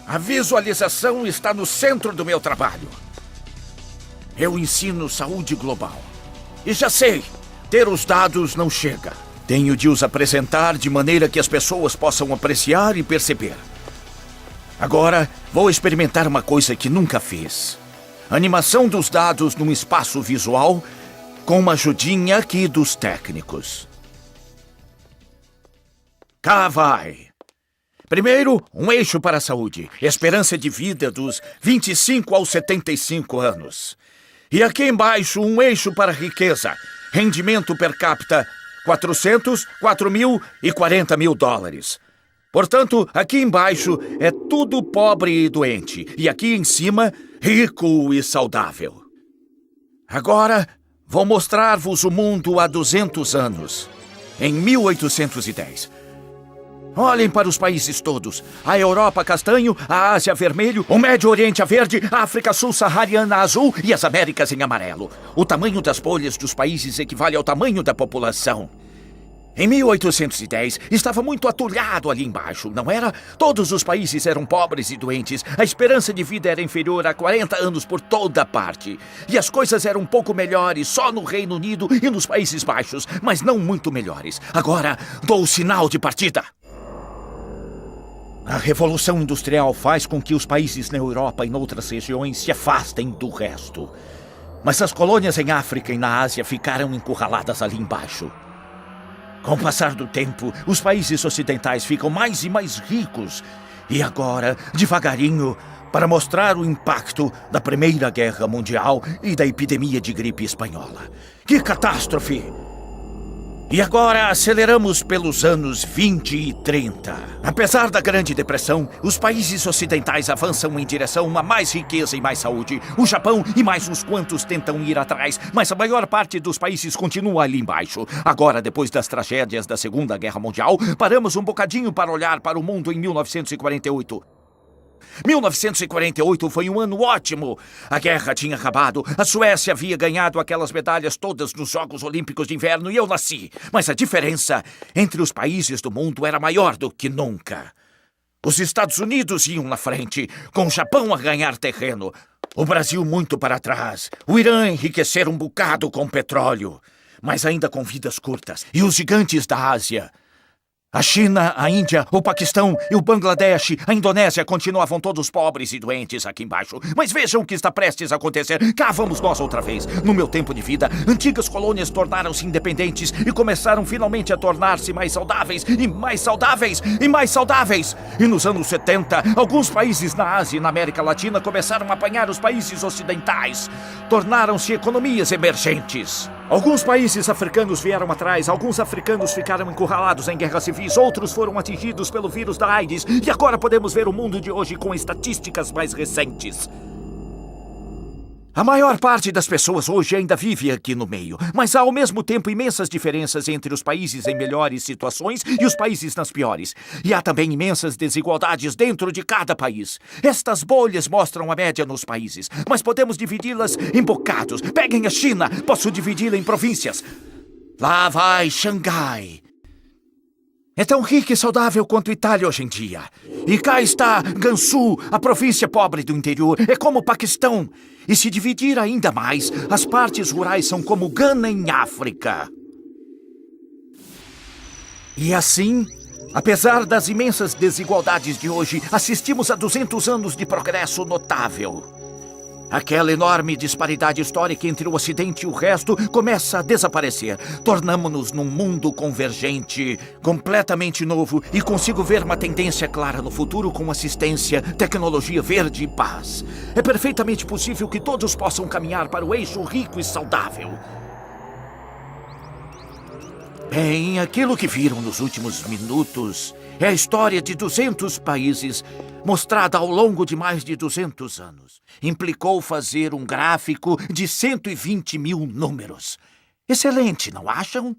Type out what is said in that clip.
A visualização está no centro do meu trabalho. Eu ensino saúde global. E já sei, ter os dados não chega. Tenho de os apresentar de maneira que as pessoas possam apreciar e perceber. Agora, vou experimentar uma coisa que nunca fiz. Animação dos dados num espaço visual com uma ajudinha aqui dos técnicos. Cá vai. Primeiro, um eixo para a saúde. Esperança de vida dos 25 aos 75 anos. E aqui embaixo, um eixo para a riqueza. Rendimento per capita, 400, 4 mil e 40 mil dólares. Portanto, aqui embaixo é tudo pobre e doente. E aqui em cima, rico e saudável. Agora, vou mostrar-vos o mundo há 200 anos. Em 1810. Olhem para os países todos. A Europa castanho, a Ásia vermelho, o Médio Oriente a verde, a África subsaariana azul e as Américas em amarelo. O tamanho das bolhas dos países equivale ao tamanho da população. Em 1810, estava muito atulhado ali embaixo, não era? Todos os países eram pobres e doentes. A esperança de vida era inferior a 40 anos por toda parte. E as coisas eram um pouco melhores só no Reino Unido e nos Países Baixos, mas não muito melhores. Agora, dou o sinal de partida. A Revolução Industrial faz com que os países na Europa e noutras regiões se afastem do resto. Mas as colônias em África e na Ásia ficaram encurraladas ali embaixo. Com o passar do tempo, os países ocidentais ficam mais e mais ricos. E agora, devagarinho, para mostrar o impacto da Primeira Guerra Mundial e da epidemia de gripe espanhola. Que catástrofe! E agora aceleramos pelos anos 20 e 30. Apesar da Grande Depressão, os países ocidentais avançam em direção a mais riqueza e mais saúde. O Japão e mais uns quantos tentam ir atrás, mas a maior parte dos países continua ali embaixo. Agora, depois das tragédias da Segunda Guerra Mundial, paramos um bocadinho para olhar para o mundo em 1948. 1948 foi um ano ótimo. A guerra tinha acabado. A Suécia havia ganhado aquelas medalhas todas nos Jogos Olímpicos de Inverno e eu nasci. Mas a diferença entre os países do mundo era maior do que nunca. Os Estados Unidos iam na frente, com o Japão a ganhar terreno. O Brasil muito para trás. O Irã enriquecer um bocado com petróleo, mas ainda com vidas curtas. E os gigantes da Ásia... A China, a Índia, o Paquistão e o Bangladesh, a Indonésia continuavam todos pobres e doentes aqui embaixo. Mas vejam o que está prestes a acontecer. Cá vamos nós outra vez. No meu tempo de vida, antigas colônias tornaram-se independentes e começaram finalmente a tornar-se mais saudáveis e mais saudáveis e mais saudáveis. E nos anos 70, alguns países na Ásia e na América Latina começaram a apanhar os países ocidentais. Tornaram-se economias emergentes. Alguns países africanos vieram atrás, alguns africanos ficaram encurralados em guerras civis, outros foram atingidos pelo vírus da AIDS, e agora podemos ver o mundo de hoje com estatísticas mais recentes. A maior parte das pessoas hoje ainda vive aqui no meio, mas há ao mesmo tempo imensas diferenças entre os países em melhores situações e os países nas piores. E há também imensas desigualdades dentro de cada país. Estas bolhas mostram a média nos países, mas podemos dividi-las em bocados. Peguem a China, posso dividi-la em províncias. Lá vai Xangai. É tão rica e saudável quanto Itália hoje em dia. E cá está Gansu, a província pobre do interior. É como o Paquistão. E se dividir ainda mais, as partes rurais são como Gana em África. E assim, apesar das imensas desigualdades de hoje, assistimos a 200 anos de progresso notável. Aquela enorme disparidade histórica entre o Ocidente e o resto começa a desaparecer. Tornamo-nos num mundo convergente, completamente novo, e consigo ver uma tendência clara no futuro com assistência, tecnologia verde e paz. É perfeitamente possível que todos possam caminhar para o eixo rico e saudável. Bem, aquilo que viram nos últimos minutos é a história de 200 países mostrada ao longo de mais de 200 anos. Implicou fazer um gráfico de 120 mil números. Excelente, não acham?